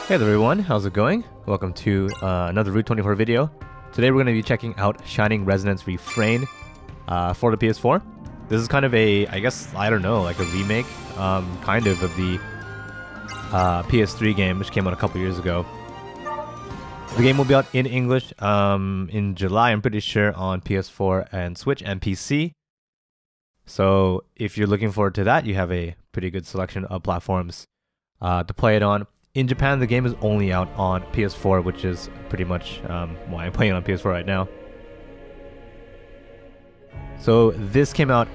Hey there everyone, how's it going? Welcome to another Route 24 video. Today we're going to be checking out Shining Resonance Refrain for the PS4. This is kind of a, I guess, I don't know, like a remake, kind of the PS3 game, which came out a couple years ago. The game will be out in English in July, I'm pretty sure, on PS4 and Switch and PC. So if you're looking forward to that, you have a pretty good selection of platforms to play it on. In Japan, the game is only out on PS4, which is pretty much why I'm playing it on PS4 right now. So this came out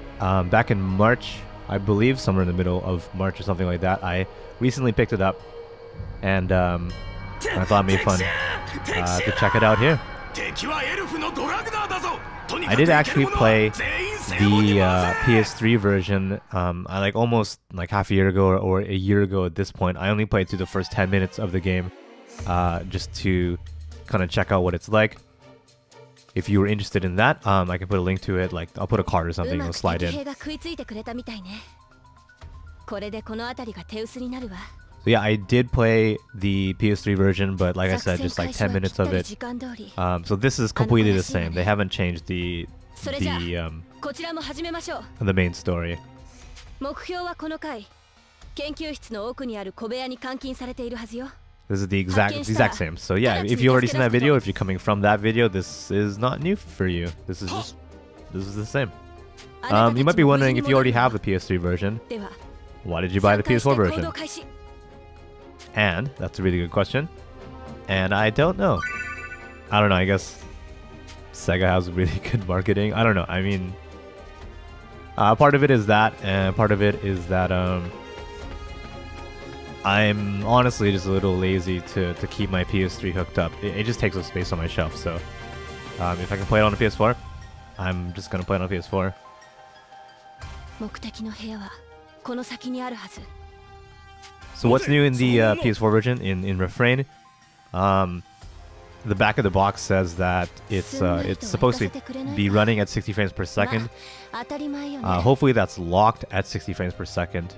back in March, I believe, somewhere in the middle of March or something like that. I recently picked it up, and I thought it'd be fun to check it out here. I did actually play the PS3 version I like almost like half a year ago or a year ago at this point. I only played through the first 10 minutes of the game just to kind of check out what it's like. If you were interested in that, I can put a link to it, like I'll put a card or something, it'll slide in. So yeah, I did play the PS3 version, but like I said, just like 10 minutes of it. So this is completely the same. They haven't changed the main story. This is the exact same. So yeah, if you already seen that video, if you're coming from that video, this is not new for you. This is the same. You might be wondering, if you already have the PS3 version, why did you buy the PS4 version? And that's a really good question. And I don't know. I don't know, I guess Sega has really good marketing. I don't know. I mean, part of it is that, and part of it is that I'm honestly just a little lazy to keep my PS3 hooked up. It just takes up space on my shelf. So if I can play it on a PS4, I'm just gonna play it on PS4. So what's new in the PS4 version in Refrain? The back of the box says that it's supposed to be running at 60 frames per second. Hopefully that's locked at 60 frames per second.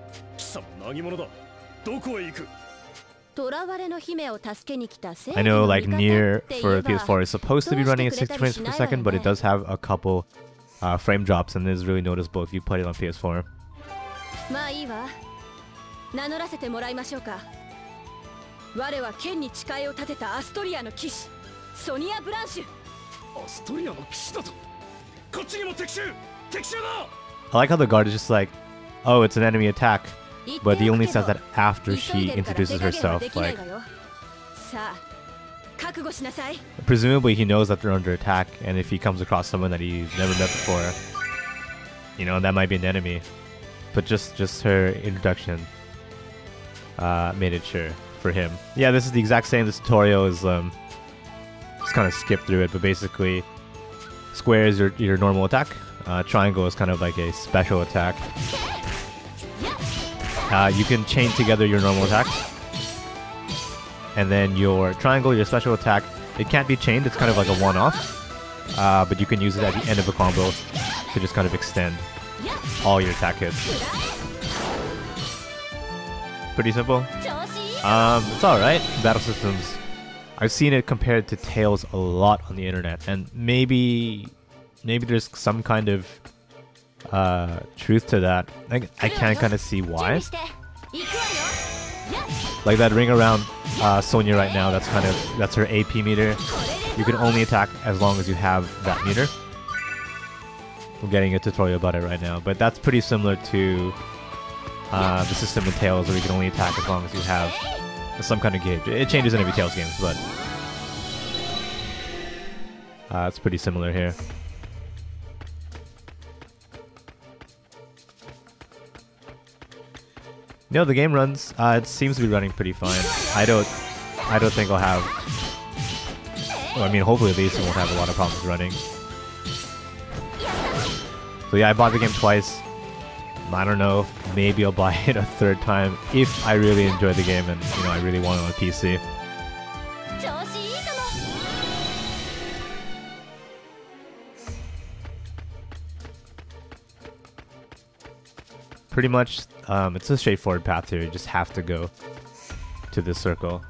I know like Nier for PS4 is supposed to be running at 60 frames per second, but it does have a couple frame drops, and it is really noticeable if you play it on PS4. I like how the guard is just like, oh, it's an enemy attack, but he only says that after she introduces herself. Like, presumably he knows that they're under attack, and if he comes across someone that he's never met before, you know, that might be an enemy. But just her introduction made it sure for him. Yeah, this is the exact same. This tutorial is just kind of skip through it, but basically square is your normal attack. Triangle is kind of like a special attack. You can chain together your normal attacks, and then your triangle, your special attack, it can't be chained. It's kind of like a one-off, but you can use it at the end of a combo to just kind of extend all your attack hits. Pretty simple. It's alright. Battle systems, I've seen it compared to Tales a lot on the internet, and maybe there's some kind of truth to that. I can kind of see why. Like that ring around Sonya right now, that's her AP meter. You can only attack as long as you have that meter. We're getting a tutorial about it right now, but that's pretty similar to the system in Tales, where you can only attack as long as you have some kind of gauge. It changes in every Tales game, but it's pretty similar here. No, the game runs. It seems to be running pretty fine. I don't think I'll have. Well, I mean, hopefully at least we won't have a lot of problems running. So yeah, I bought the game twice. I don't know, maybe I'll buy it a third time if I really enjoy the game and, you know, I really want it on PC. Pretty much, it's a straightforward path here. You just have to go to this circle.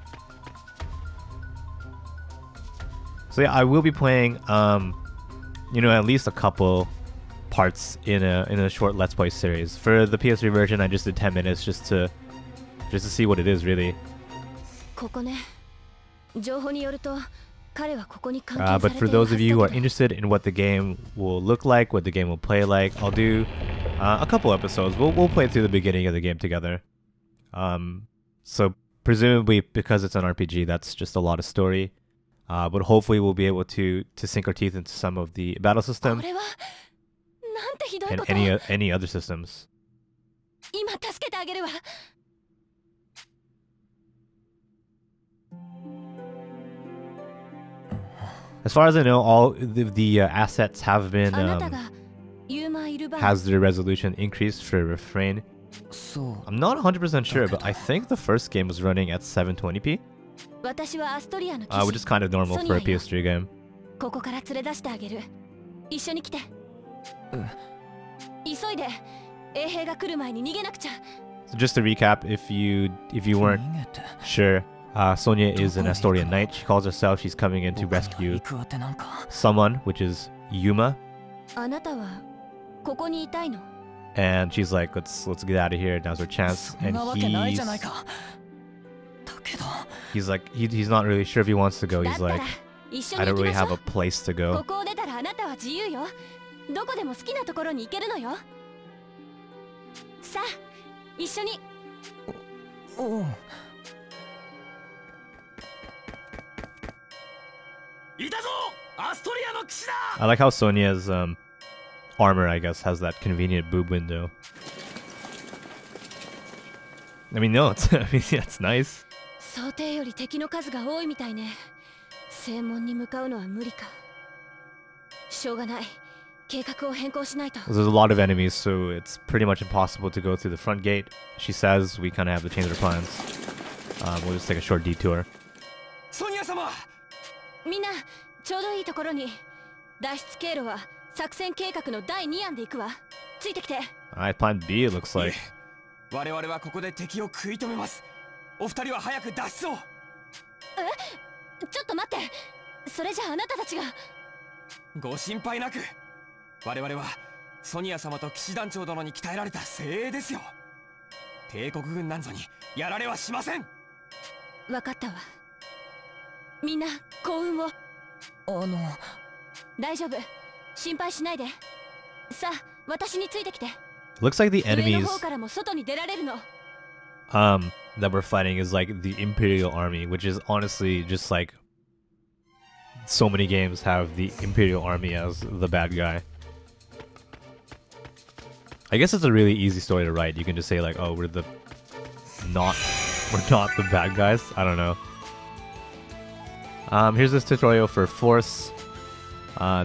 So yeah, I will be playing, you know, at least a couple parts in a short Let's Play series. For the PS3 version, I just did 10 minutes just to see what it is really. But for those of you who are interested in what the game will look like, what the game will play like, I'll do a couple episodes. We'll play through the beginning of the game together. So presumably because it's an RPG, that's just a lot of story. But hopefully we'll be able to sink our teeth into some of the battle system and any other systems. As far as I know, all the assets have been has their resolution increased for Refrain. I'm not 100% sure, but I think the first game was running at 720p, which is kind of normal for a PS3 game. So just to recap, if you weren't sure, Sonia is an Astorian knight. She calls herself. She's coming in to rescue someone, which is Yuma. And she's like, let's get out of here. Now's our chance. And he's like, he's not really sure if he wants to go. He's like, I don't really have a place to go. I like how Sonia's armor, I guess, has that convenient boob window. I mean, no, it's I mean, yeah, it's nice. There's a lot of enemies, so it's pretty much impossible to go through the front gate. She says we kind of have to change our plans. We'll just take a short detour. Alright, plan B, it looks like. Looks like the enemies that we're fighting is like the Imperial Army, which is honestly just like so many games have the Imperial Army as the bad guy. I guess it's a really easy story to write. You can just say like, oh, we're not the bad guys. I don't know. Here's this tutorial for Force.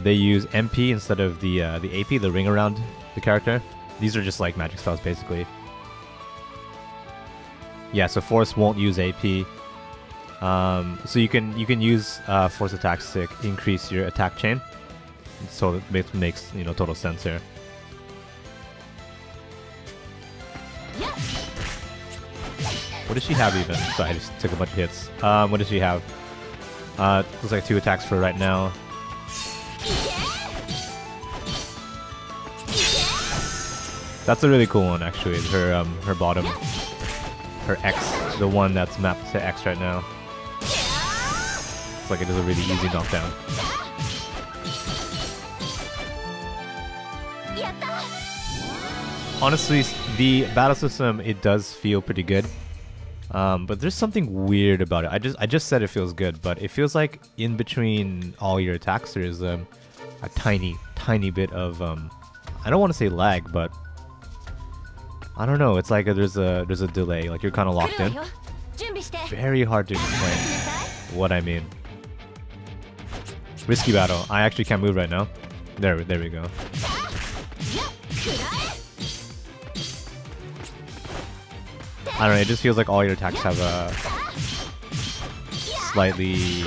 They use MP instead of the AP, the ring around the character. These are just like magic spells, basically. Yeah, so Force won't use AP. So you can use Force attacks to increase your attack chain. So it makes total sense here. What does she have even? Sorry, I just took a bunch of hits. What does she have? Looks like 2 attacks for right now. That's a really cool one, actually. Her bottom, her X, the one that's mapped to X right now. It's like it does a really easy knockdown. Honestly, the battle system, it does feel pretty good. But there's something weird about it. I just said it feels good, but it feels like in between all your attacks there's a tiny bit of I don't want to say lag, but I don't know. It's like there's a delay. Like you're kind of locked in. Very hard to explain what I mean. Risky battle. I actually can't move right now. There we go. I don't know, it just feels like all your attacks have a slightly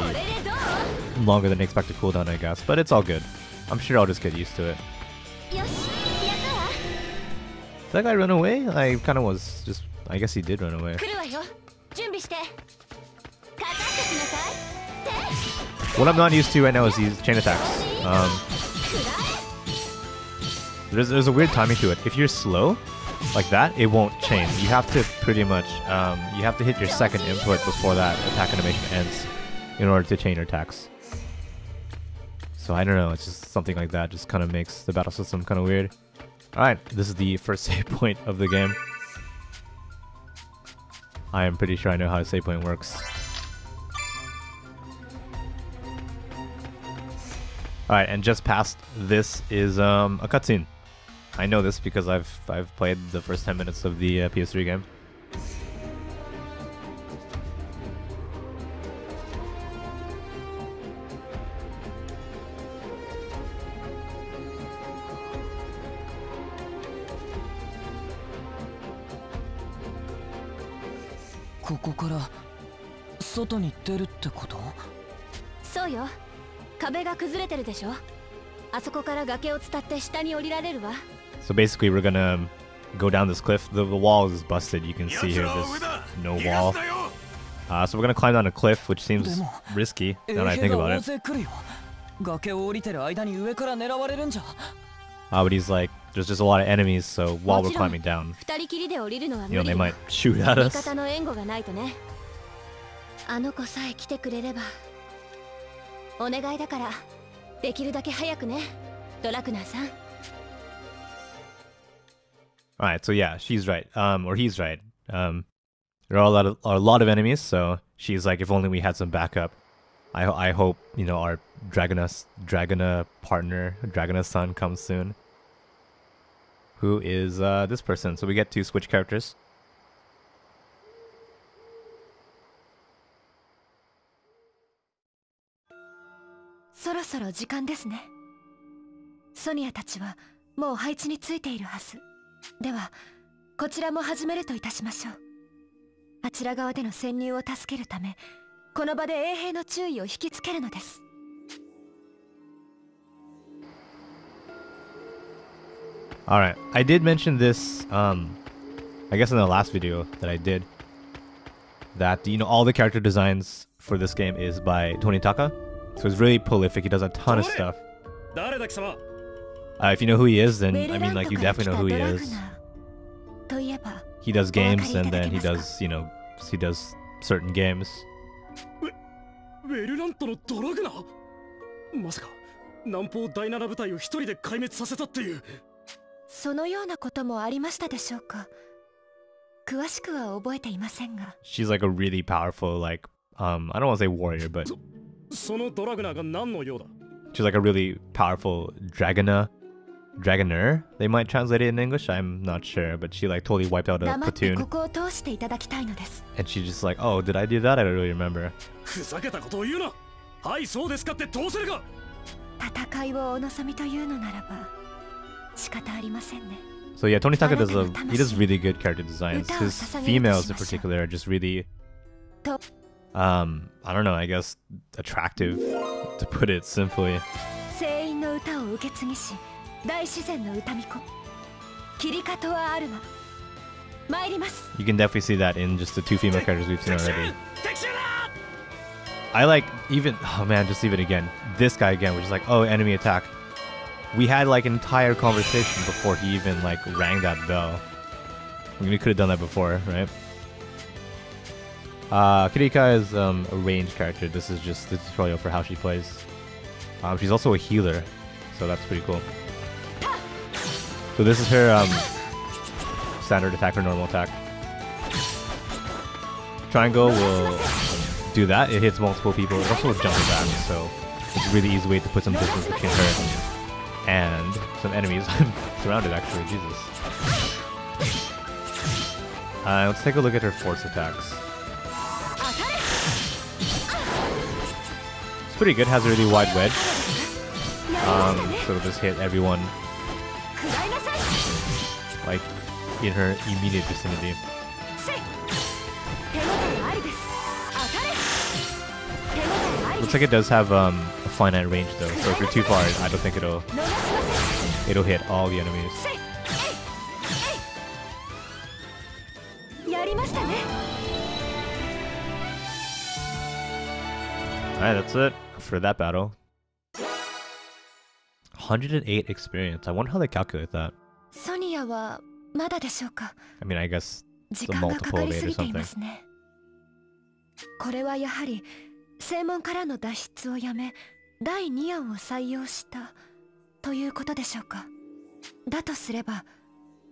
longer than expected cooldown, I guess. But it's all good. I'm sure I'll just get used to it. Did that guy run away? I kind of was just... I guess he did run away. What I'm not used to right now is these chain attacks. There's a weird timing to it. If you're slow, like that, it won't chain. You have to pretty much, you have to hit your second input before that attack animation ends in order to chain your attacks. So I don't know, it's just something like that just kind of makes the battle system kind of weird. Alright, this is the first save point of the game. I am pretty sure I know how a save point works. Alright, and just past this is a cutscene. I know this because I've played the first 10 minutes of the PS3 game. So basically we're gonna go down this cliff. The wall is busted, you can see here there's no wall. So we're gonna climb down a cliff, which seems risky now that I think about it. But he's like, there's just a lot of enemies, so while we're climbing down, you know, they might shoot at us. Alright, so yeah, she's right. Or he's right. There are a lot of enemies, so she's like, if only we had some backup. I hope, you know, our Dragona partner, Dragona son comes soon. Who is this person? So we get to switch characters. Alright, I did mention this, I guess in the last video that I did, that, you know, all the character designs for this game is by Tonitaka. So he's really prolific, he does a ton of stuff. If you know who he is, then, I mean, like, you definitely know who he is. He does games, and then he does, you know, he does certain games. She's like a really powerful, like, I don't want to say warrior, but she's like a really powerful Dragoner, they might translate it in English, I'm not sure, but she like totally wiped out a platoon. And she's just like, oh, did I do that? I don't really remember. So yeah, Tonitaka does really good character designs. His females in particular are just really, I don't know, I guess attractive, to put it simply. You can definitely see that in just the two female characters we've seen already. I like even, oh man, just leave it again. This guy again, which is like, oh, enemy attack. We had like an entire conversation before he even like rang that bell. I mean, we could have done that before, right? Kirika is a ranged character. This is just the tutorial for how she plays. She's also a healer, so that's pretty cool. So this is her standard attack or normal attack. Triangle will do that. It hits multiple people. It also jump attack, so it's a really easy way to put some distance between her and some enemies. I'm surrounded actually, Jesus. Let's take a look at her force attacks. It's pretty good, has a really wide wedge. So it'll just hit everyone like in her immediate vicinity. Looks like it does have a finite range though, so if you're too far, I don't think it'll hit all the enemies. Alright, that's it for that battle. 108 experience. I wonder how they calculate that. ソニアはまだでしょうか。 I mean, I guess 時 it's a 間がか multiple か of り 8 or すぎていま something. すね。これはやはり正門からの脱出をやめ第2案を採用したということでしょうか。だとすれば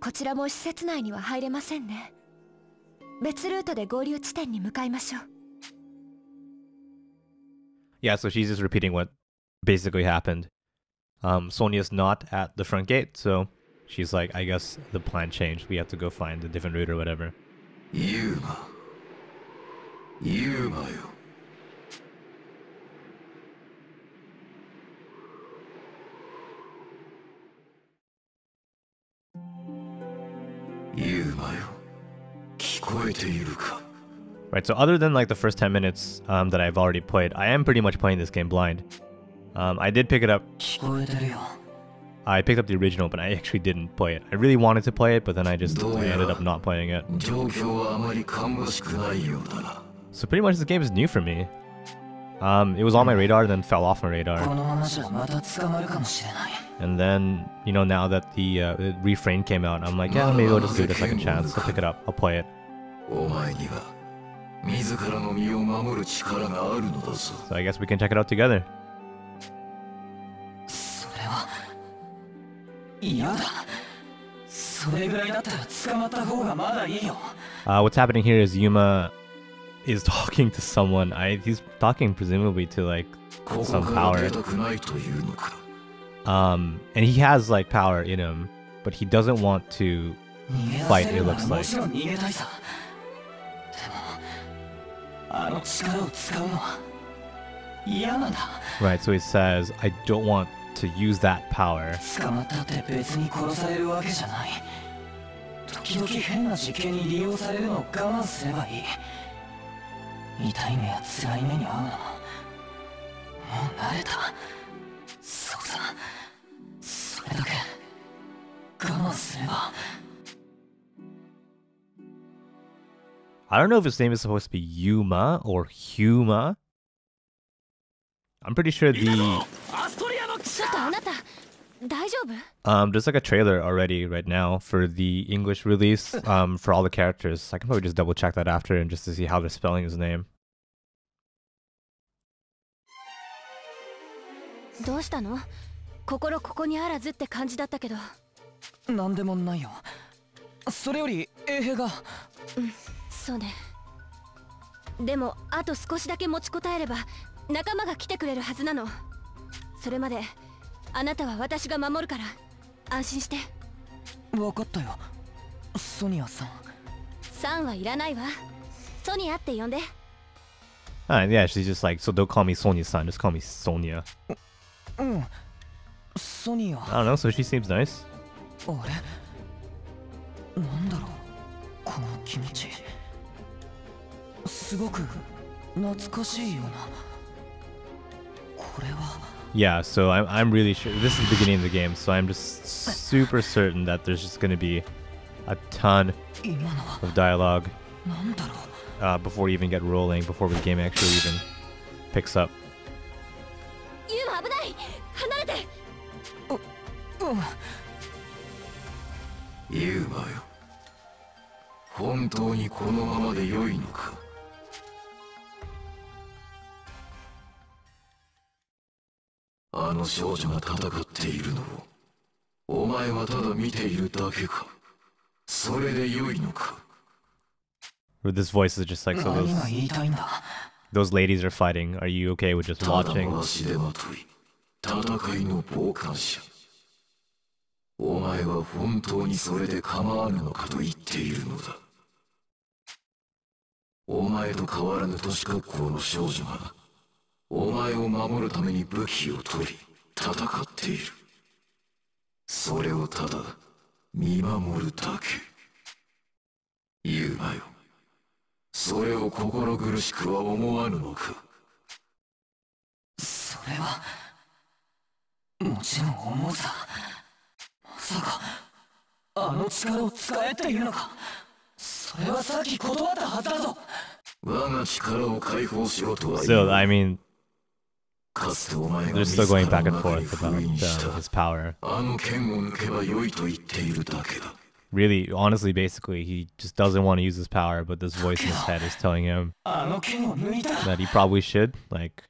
こちらも施設内には入れませんね。別ルートで合流地点に向かいましょう。 Yeah, so she's just repeating what basically happened. Sonia's not at the front gate, so she's like, I guess the plan changed. We have to go find a different route or whatever. Yuma. Yuma yo. Yuma yo. Kikoete iru ka? Right, so other than like the first 10 minutes that I've already played, I am pretty much playing this game blind. I did pick it up. I picked up the original, but I actually didn't play it. I really wanted to play it, but then I ended up not playing it. So pretty much this game is new for me. It was on my radar, then fell off my radar. And then, you know, now that the Refrain came out, I'm like, yeah, maybe I'll just give it a second chance. I'll pick it up. I'll play it. So I guess we can check it out together. What's happening here is Yuma is talking to someone. He's talking presumably to like some power. And he has like power in him, but he doesn't want to fight, it looks like. Right, so he says, I don't want to use that power. I don't know if his name is supposed to be Yuma or Huma. I'm pretty sure the... there's like a trailer already right now for the English release for all the characters. I can probably just double check that after and just to see how they're spelling his name. どうしたの？心ここにあらずって感じだったけど。なんでもないよ。それより衛兵が。うん、そうね。でもあと少しだけ持ちこたえれば仲間が来てくれるはずなの。それまであなたは私が守るから安心して。わかったよ。ソニアさん。さんはいらないわ。ソニアって呼んで。Yeah, she's just like, so don't call me Sonia-san, just call me Sonia. うん。ソニア。I don't know, so she seems nice. あれ？なんだろう、この気持ち。すごく懐かしいような。これは。Yeah, so I'm really sure this is the beginning of the game, so I'm just super certain that there's just going to be a ton of dialogue before we even get rolling, before the game actually even picks up. ユーマ危ない、離れて。ユーマよ、本当にこのままで良いのか。あの少女が戦っているのをお前はただ見ているだけか。それで良いのか。 This voice is just like, so those ladies are fighting. Are you okay with just watching? 戦いの傍観者。お前は本当にそれで構わぬのかと言っているのだ。お前と変わらぬ年格好の少女がお前を守るために武器を取り戦っている。それをただ見守るだけ。言うなよ。それを心苦しくは思わぬのか。それはもちろん思うさ。まさかあの力を使えっていうのか。それはさっき断ったはずだぞ。我が力を解放しろとは言う。 So, I mean, かつてお前が They're 自 still going ら back の and 中で forth 封 about 印した his power. あの剣を抜けば良いと言っているだけだ。 Really, honestly, basically, he just doesn't want to use his power, but this voice in his head is telling him あの剣を抜いた。 that he probably should. Like,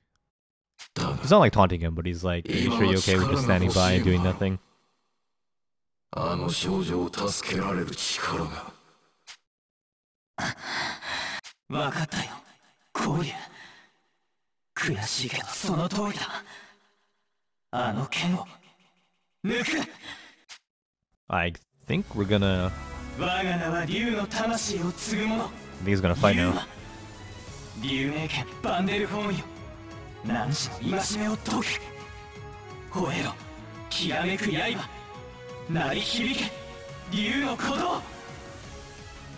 だが he's not like taunting him, but he's like, "Are you sure you're okay with just standing by and doing nothing?" あの少女を助けられる力が。わかったよ、光龍。悔しいけどその通りだ。あの剣を抜く。 I think we're gonna. 我が名は竜の魂を継ぐ者。 I think he's gonna fight 竜 now. は竜名剣バンデルフォームよ。何時の戒めを解く。吠えろ、きらめく刃。鳴り響け、竜の鼓動。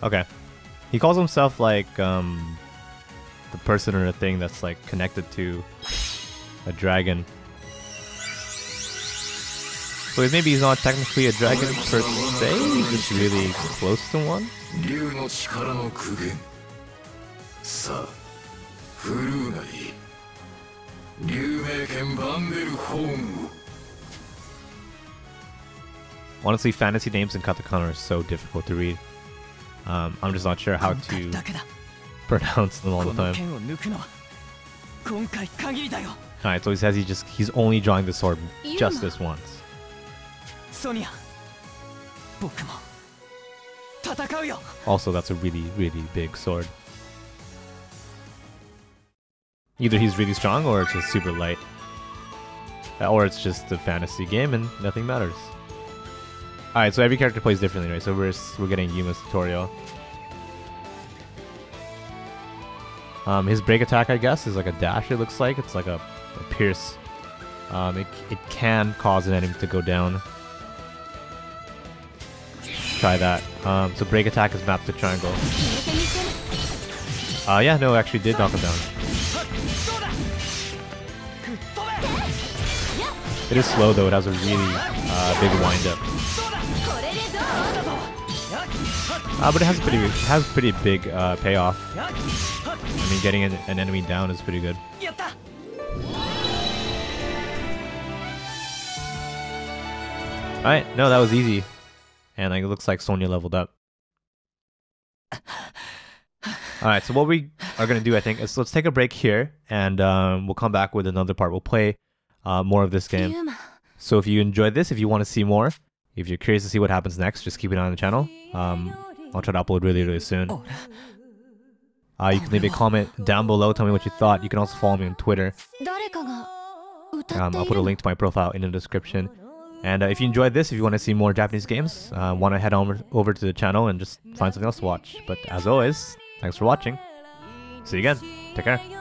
Okay, he calls himself like the person or the thing that's like connected to a dragon. So maybe he's not technically a dragon per se, he's just really close to one. 竜の力の苦言。さあ、振るうがいい。竜名剣バンデルホームを。 Honestly, fantasy names in katakana are so difficult to read. I'm just not sure how to だけだ。 pronounce them all こ the の time. 剣を抜くのは今回限りだよ。 Alright, so he says he's only drawing the sword just this once. ソニア、僕も戦うよ。 Also, that's a really, really big sword. Either he's really strong or it's just super light. Or it's just a fantasy game and nothing matters. Alright, so every character plays differently, right? So we're getting Yuma's tutorial. His break attack, I guess, is like a dash, it looks like. It's like a pierce. It can cause an enemy to go down. Try that. So break attack is mapped to triangle. Yeah, no, it actually did knock him down. It is slow though, it has a really big wind up. But it has pretty big payoff. I mean, getting an enemy down is pretty good. Alright, no, that was easy. And like, it looks like Sonya leveled up. Alright, so what we are going to do, I think, is let's take a break here. And we'll come back with another part. We'll play more of this game. So if you enjoyed this, if you want to see more, if you're curious to see what happens next, just keep an eye on the channel. I'll try to upload really, really soon. You can leave a comment down below, tell me what you thought. You can also follow me on Twitter. I'll put a link to my profile in the description. And if you enjoyed this, if you want to see more Japanese games, want to head on over to the channel and just find something else to watch. But as always, thanks for watching. See you again. Take care.